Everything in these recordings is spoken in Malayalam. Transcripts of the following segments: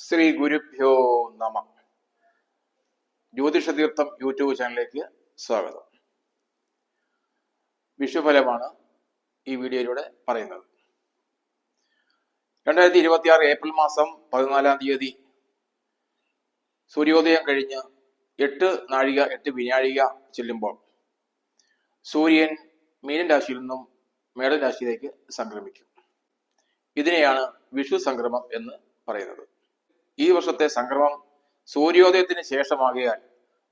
ശ്രീ ഗുരുഭ്യോ നമ. ജ്യോതിഷതീർത്ഥം യൂട്യൂബ് ചാനലിലേക്ക് സ്വാഗതം. വിഷുഫലമാണ് ഈ വീഡിയോയിലൂടെ പറയുന്നത്. 2026 ഏപ്രിൽ മാസം 14 തീയതി സൂര്യോദയം കഴിഞ്ഞ് 8 നാഴിക 8 വിനാഴിക ചെല്ലുമ്പോൾ സൂര്യൻ മീനൻ രാശിയിൽ നിന്നും മേടൻ രാശിയിലേക്ക് സംക്രമിക്കും. ഇതിനെയാണ് വിഷു സംക്രമം എന്ന് പറയുന്നത്. ഈ വർഷത്തെ സംക്രമം സൂര്യോദയത്തിന് ശേഷമാകിയാൽ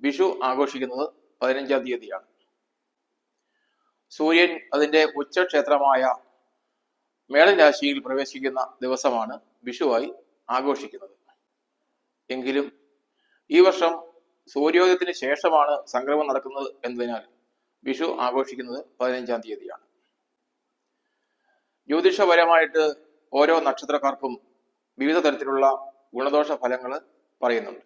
വിഷു ആഘോഷിക്കുന്നത് 15 തീയതിയാണ്. സൂര്യൻ അതിന്റെ ഉച്ചക്ഷേത്രമായ മേടൻ രാശിയിൽ പ്രവേശിക്കുന്ന ദിവസമാണ് വിഷുവായി ആഘോഷിക്കുന്നത്. എങ്കിലും ഈ വർഷം സൂര്യോദയത്തിന് ശേഷമാണ് സംക്രമം നടക്കുന്നത് എന്നതിനാൽ വിഷു ആഘോഷിക്കുന്നത് 15 തീയതിയാണ്. ജ്യോതിഷപരമായിട്ട് ഓരോ നക്ഷത്രക്കാർക്കും വിവിധ തരത്തിലുള്ള ഗുണദോഷ ഫലങ്ങൾ പറയുന്നുണ്ട്.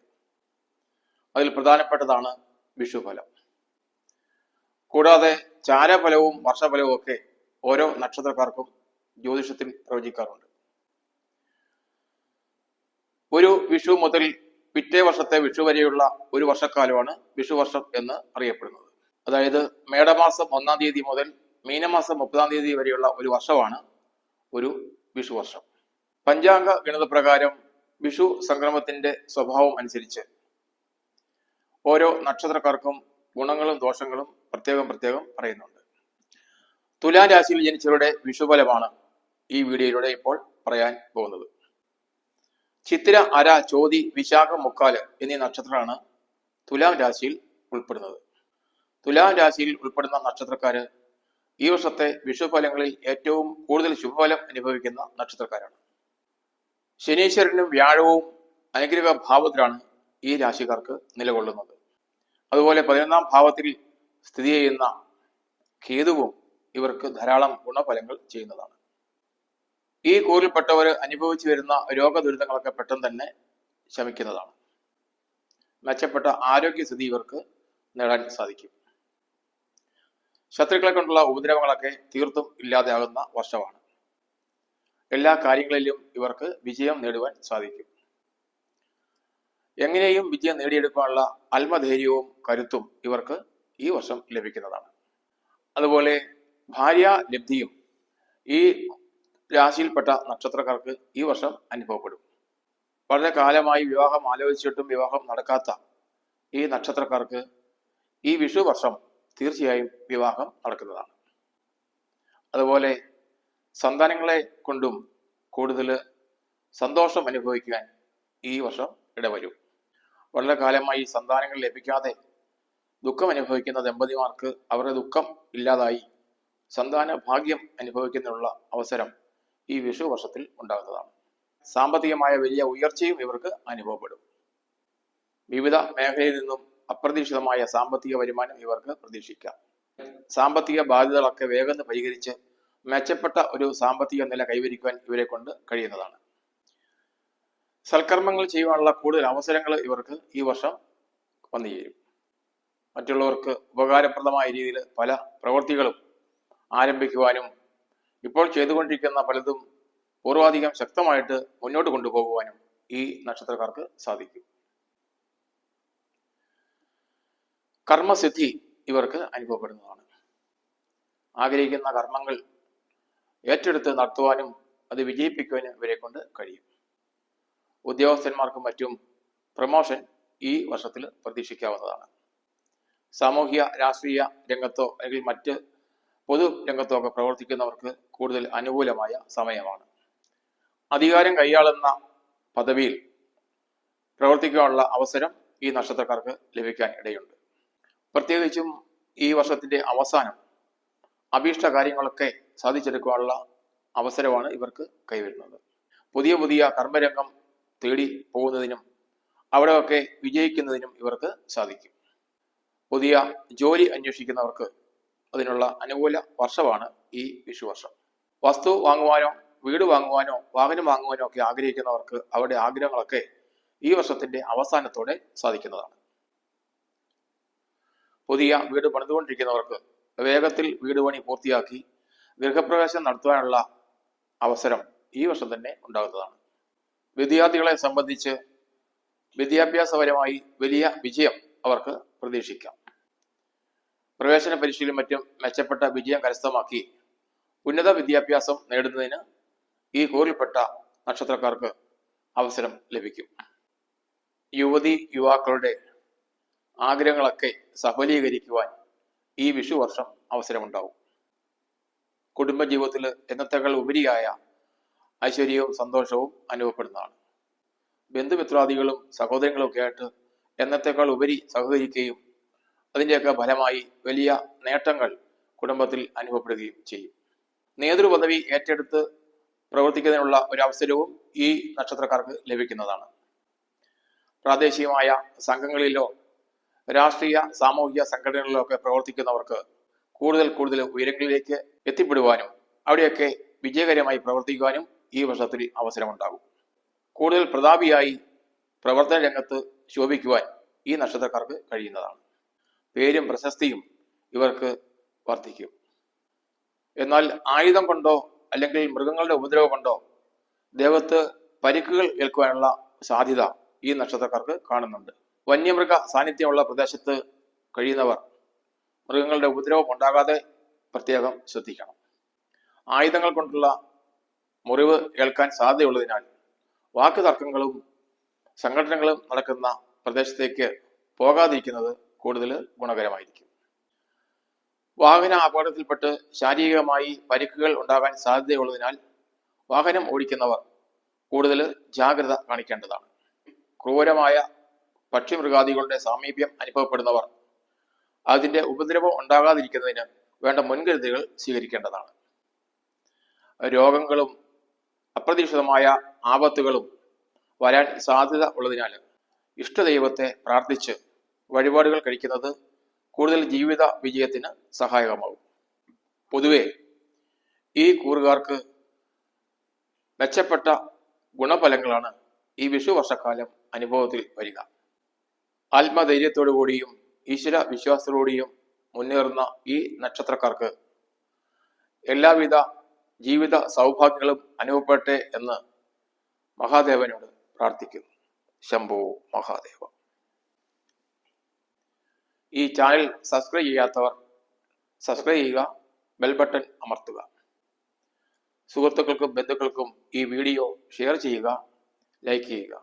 അതിൽ പ്രധാനപ്പെട്ടതാണ് വിഷുഫലം. കൂടാതെ ചാരഫലവും വർഷഫലവും ഒക്കെ ഓരോ നക്ഷത്രക്കാർക്കും ജ്യോതിഷത്തിൽ പ്രവചിക്കാറുണ്ട്. ഒരു വിഷു മുതൽ പിറ്റേ വർഷത്തെ വിഷു വരെയുള്ള ഒരു വർഷക്കാലമാണ് വിഷുവർഷം എന്ന് അറിയപ്പെടുന്നത്. അതായത് മേടമാസം 1 തീയതി മുതൽ മീനമാസം 30 തീയതി വരെയുള്ള ഒരു വർഷമാണ് ഒരു വിഷുവർഷം. പഞ്ചാംഗ ഗണിതപ്രകാരം വിഷു സംക്രമത്തിന്റെ സ്വഭാവം അനുസരിച്ച് ഓരോ നക്ഷത്രക്കാർക്കും ഗുണങ്ങളും ദോഷങ്ങളും പ്രത്യേകം പറയുന്നുണ്ട്. തുലാം രാശിയിൽ ജനിച്ചവരുടെ വിഷുഫലമാണ് ഈ വീഡിയോയിലൂടെ ഇപ്പോൾ പറയാൻ പോകുന്നത്. ചിത്തിര, അര, ചോതി, വിശാഖം, മുക്കാല് എന്നീ നക്ഷത്രങ്ങളാണ് തുലാം രാശിയിൽ ഉൾപ്പെടുന്നത്. തുലാം രാശിയിൽ ഉൾപ്പെടുന്ന നക്ഷത്രക്കാര് ഈ വർഷത്തെ വിഷുഫലങ്ങളിൽ ഏറ്റവും കൂടുതൽ ശുഭഫലം അനുഭവിക്കുന്ന നക്ഷത്രക്കാരാണ്. ശനീശ്വരനും വ്യാഴവും അനുഗ്രഹ ഭാവത്തിലാണ് ഈ രാശിക്കാർക്ക് നിലകൊള്ളുന്നത്. അതുപോലെ 11ാം ഭാവത്തിൽ സ്ഥിതി ചെയ്യുന്ന കേതുവും ഇവർക്ക് ധാരാളം ഗുണഫലങ്ങൾ ചെയ്യുന്നതാണ്. ഈ കൂറിൽപ്പെട്ടവർ അനുഭവിച്ചു വരുന്ന രോഗദുരിതങ്ങളൊക്കെ പെട്ടെന്ന് തന്നെ ശമിക്കുന്നതാണ്. മെച്ചപ്പെട്ട ആരോഗ്യസ്ഥിതി ഇവർക്ക് നേടാൻ സാധിക്കും. ശത്രുക്കളെ കൊണ്ടുള്ള ഉപദ്രവങ്ങളൊക്കെ തീർത്തും ഇല്ലാതെയാകുന്ന വർഷമാണ്. എല്ലാ കാര്യങ്ങളിലും ഇവർക്ക് വിജയം നേടുവാൻ സാധിക്കും. എങ്ങനെയും വിജയം നേടിയെടുക്കാനുള്ള ആത്മധൈര്യവും കരുത്തും ഇവർക്ക് ഈ വർഷം ലഭിക്കുന്നതാണ്. അതുപോലെ ഭാര്യ ലബ്ധിയും ഈ രാശിയിൽപ്പെട്ട നക്ഷത്രക്കാർക്ക് ഈ വർഷം അനുഭവപ്പെടും. വളരെ കാലമായി വിവാഹം ആലോചിച്ചിട്ടും വിവാഹം നടക്കാത്ത ഈ നക്ഷത്രക്കാർക്ക് ഈ വിഷു വർഷം തീർച്ചയായും വിവാഹം നടക്കുന്നതാണ്. അതുപോലെ സന്താനങ്ങളെ കൊണ്ടും കൂടുതൽ സന്തോഷം അനുഭവിക്കാൻ ഈ വർഷം ഇടവരും. വളരെ കാലമായി സന്താനങ്ങൾ ലഭിക്കാതെ ദുഃഖം അനുഭവിക്കുന്ന ദമ്പതിമാർക്ക് അവരുടെ ദുഃഖം ഇല്ലാതായി സന്താന ഭാഗ്യം അനുഭവിക്കുന്നതിനുള്ള അവസരം ഈ വിഷു വർഷത്തിൽ ഉണ്ടാകുന്നതാണ്. സാമ്പത്തികമായ വലിയ ഉയർച്ചയും ഇവർക്ക് അനുഭവപ്പെടും. വിവിധ മേഖലയിൽ നിന്നും അപ്രതീക്ഷിതമായ സാമ്പത്തിക വരുമാനം ഇവർക്ക് പ്രതീക്ഷിക്കാം. സാമ്പത്തിക ബാധ്യതകളൊക്കെ വേഗം പരിഹരിച്ച് മെച്ചപ്പെട്ട ഒരു സാമ്പത്തിക നില കൈവരിക്കുവാൻ ഇവരെ കൊണ്ട് കഴിയുന്നതാണ്. സൽക്കർമ്മങ്ങൾ ചെയ്യുവാനുള്ള കൂടുതൽ അവസരങ്ങൾ ഇവർക്ക് ഈ വർഷം വന്നു ചേരും. മറ്റുള്ളവർക്ക് ഉപകാരപ്രദമായ രീതിയിൽ പല പ്രവൃത്തികളും ആരംഭിക്കുവാനും ഇപ്പോൾ ചെയ്തുകൊണ്ടിരിക്കുന്ന പലതും പൂർവാധികം ശക്തമായിട്ട് മുന്നോട്ട് കൊണ്ടുപോകുവാനും ഈ നക്ഷത്രക്കാർക്ക് സാധിക്കും. കർമ്മസിദ്ധി ഇവർക്ക് അനുഭവപ്പെടുന്നതാണ്. ആഗ്രഹിക്കുന്ന കർമ്മങ്ങൾ ഏറ്റെടുത്ത് നടത്തുവാനും അത് വിജയിപ്പിക്കുവാനും ഇവരെ കൊണ്ട് കഴിയും. ഉദ്യോഗസ്ഥന്മാർക്കും മറ്റും പ്രമോഷൻ ഈ വർഷത്തിൽ പ്രതീക്ഷിക്കാവുന്നതാണ്. സാമൂഹിക രാഷ്ട്രീയ രംഗത്തോ അല്ലെങ്കിൽ മറ്റ് പൊതു രംഗത്തോ ഒക്കെ പ്രവർത്തിക്കുന്നവർക്ക് കൂടുതൽ അനുകൂലമായ സമയമാണ്. അധികാരം കൈയാളുന്ന പദവിയിൽ പ്രവർത്തിക്കാനുള്ള അവസരം ഈ നക്ഷത്രക്കാർക്ക് ലഭിക്കാൻ ഇടയുണ്ട്. പ്രത്യേകിച്ചും ഈ വർഷത്തിന്റെ അവസാനം അഭീഷ്ട കാര്യങ്ങളൊക്കെ സാധിച്ചെടുക്കാനുള്ള അവസരമാണ് ഇവർക്ക് കൈവരുന്നത്. പുതിയ കർമ്മരംഗം തേടി പോകുന്നതിനും അവിടെയൊക്കെ വിജയിക്കുന്നതിനും ഇവർക്ക് സാധിക്കും. പുതിയ ജോലി അന്വേഷിക്കുന്നവർക്ക് അതിനുള്ള അനുകൂല വർഷമാണ് ഈ വിഷുവർഷം. വസ്തു വാങ്ങുവാനോ വീട് വാങ്ങുവാനോ വാഹനം വാങ്ങുവാനോ ഒക്കെ ആഗ്രഹിക്കുന്നവർക്ക് അവരുടെ ആഗ്രഹങ്ങളൊക്കെ ഈ വർഷത്തിന്റെ അവസാനത്തോടെ സാധിക്കുന്നതാണ്. പുതിയ വീട് പണിതുകൊണ്ടിരിക്കുന്നവർക്ക് വേഗത്തിൽ വീട് പണി പൂർത്തിയാക്കി ഗൃഹപ്രവേശം നടത്തുവാനുള്ള അവസരം ഈ വർഷം തന്നെ ഉണ്ടാകുന്നതാണ്. വിദ്യാർത്ഥികളെ സംബന്ധിച്ച് വിദ്യാഭ്യാസപരമായി വലിയ വിജയം അവർക്ക് പ്രതീക്ഷിക്കാം. പ്രവേശന പരീക്ഷയിലും മറ്റും മെച്ചപ്പെട്ട വിജയം കരസ്ഥമാക്കി ഉന്നത വിദ്യാഭ്യാസം നേടുന്നതിന് ഈ കൂറിൽപ്പെട്ട നക്ഷത്രക്കാർക്ക് അവസരം ലഭിക്കും. യുവതി യുവാക്കളുടെ ആഗ്രഹങ്ങളൊക്കെ സഫലീകരിക്കുവാൻ ഈ വിഷുവർഷം അവസരമുണ്ടാവും. കുടുംബജീവിതത്തിൽ എന്നത്തേക്കാൾ ഉപരിയായ ഐശ്വര്യവും സന്തോഷവും അനുഭവപ്പെടുന്നതാണ്. ബന്ധുമിത്രാദികളും സഹോദരങ്ങളും ഒക്കെ ആയിട്ട് എന്നത്തേക്കാൾ ഉപരി സഹകരിക്കുകയും അതിൻ്റെയൊക്കെ ഫലമായി വലിയ നേട്ടങ്ങൾ കുടുംബത്തിൽ അനുഭവപ്പെടുകയും ചെയ്യും. നേതൃപദവി ഏറ്റെടുത്ത് പ്രവർത്തിക്കുന്നതിനുള്ള ഒരു അവസരവും ഈ നക്ഷത്രക്കാർക്ക് ലഭിക്കുന്നതാണ്. പ്രാദേശികമായ സംഘങ്ങളിലോ രാഷ്ട്രീയ സാമൂഹിക സംഘടനകളിലോ ഒക്കെ പ്രവർത്തിക്കുന്നവർക്ക് കൂടുതൽ ഉയരങ്ങളിലേക്ക് എത്തിപ്പെടുവാനും അവിടെയൊക്കെ വിജയകരമായി പ്രവർത്തിക്കുവാനും ഈ വർഷത്തിൽ അവസരമുണ്ടാകും. കൂടുതൽ പ്രതാപിയായി പ്രവർത്തന രംഗത്ത് ശോഭിക്കുവാൻ ഈ നക്ഷത്രക്കാർക്ക് കഴിയുന്നതാണ്. പേരും പ്രശസ്തിയും ഇവർക്ക് വർദ്ധിക്കും. എന്നാൽ ആയുധം കൊണ്ടോ അല്ലെങ്കിൽ മൃഗങ്ങളുടെ ഉപദ്രവം കൊണ്ടോ ദേഹത്ത് പരിക്കുകൾ ഏൽക്കുവാനുള്ള സാധ്യത ഈ നക്ഷത്രക്കാർക്ക് കാണുന്നുണ്ട്. വന്യമൃഗ സാന്നിധ്യമുള്ള പ്രദേശത്ത് കഴിയുന്നവർ മൃഗങ്ങളുടെ ഉപദ്രവം ഉണ്ടാകാതെ പ്രത്യേകം ശ്രദ്ധിക്കണം. ആയുധങ്ങൾ കൊണ്ടുള്ള മുറിവ് ഏൽക്കാൻ സാധ്യതയുള്ളതിനാൽ വാക്ക് തർക്കങ്ങളും സംഘടനകളും നടക്കുന്ന പ്രദേശത്തേക്ക് പോകാതിരിക്കുന്നത് കൂടുതൽ ഗുണകരമായിരിക്കും. വാഹന അപകടത്തിൽപ്പെട്ട് ശാരീരികമായി പരിക്കുകൾ ഉണ്ടാകാൻ സാധ്യതയുള്ളതിനാൽ വാഹനം ഓടിക്കുന്നവർ കൂടുതൽ ജാഗ്രത കാണിക്കേണ്ടതാണ്. ക്രൂരമായ പക്ഷിമൃഗാദികളുടെ സാമീപ്യം അനുഭവപ്പെടുന്നവർ അതിൻ്റെ ഉപദ്രവം ഉണ്ടാകാതിരിക്കുന്നതിന് വേണ്ട മുൻകരുതലുകൾ സ്വീകരിക്കേണ്ടതാണ്. രോഗങ്ങളും അപ്രതീക്ഷിതമായ ആപത്തുകളും വരാൻ സാധ്യത ഉള്ളതിനാൽ ഇഷ്ടദൈവത്തെ പ്രാർത്ഥിച്ച് വഴിപാടുകൾ കഴിക്കുന്നത് കൂടുതൽ ജീവിത വിജയത്തിന് സഹായകമാകും. പൊതുവെ ഈ കൂറുകാർക്ക് മെച്ചപ്പെട്ട ഗുണഫലങ്ങളാണ് ഈ വിഷു വർഷക്കാലം അനുഭവത്തിൽ വരിക. ആത്മധൈര്യത്തോടുകൂടിയും ഈശ്വര വിശ്വാസത്തോടുകൂടിയും മുന്നേറുന്ന ഈ നക്ഷത്രക്കാർക്ക് എല്ലാവിധ ജീവിത സൗഭാഗ്യങ്ങളും അനുഭവപ്പെടട്ടെ എന്ന് മഹാദേവനോട് പ്രാർത്ഥിക്കുന്നു. ശംഭോ മഹാദേവ. ഈ ചാനൽ സബ്സ്ക്രൈബ് ചെയ്യാത്തവർ സബ്സ്ക്രൈബ് ചെയ്യുക, ബെൽ ബട്ടൺ അമർത്തുക. സുഹൃത്തുക്കൾക്കും ബന്ധുക്കൾക്കും ഈ വീഡിയോ ഷെയർ ചെയ്യുക, ലൈക്ക് ചെയ്യുക.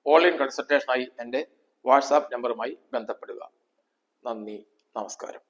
ഓൺലൈൻ കൺസൾട്ടേഷനായി എൻ്റെ വാട്സാപ്പ് നമ്പറുമായി ബന്ധപ്പെടുക. നന്ദി, നമസ്കാരം.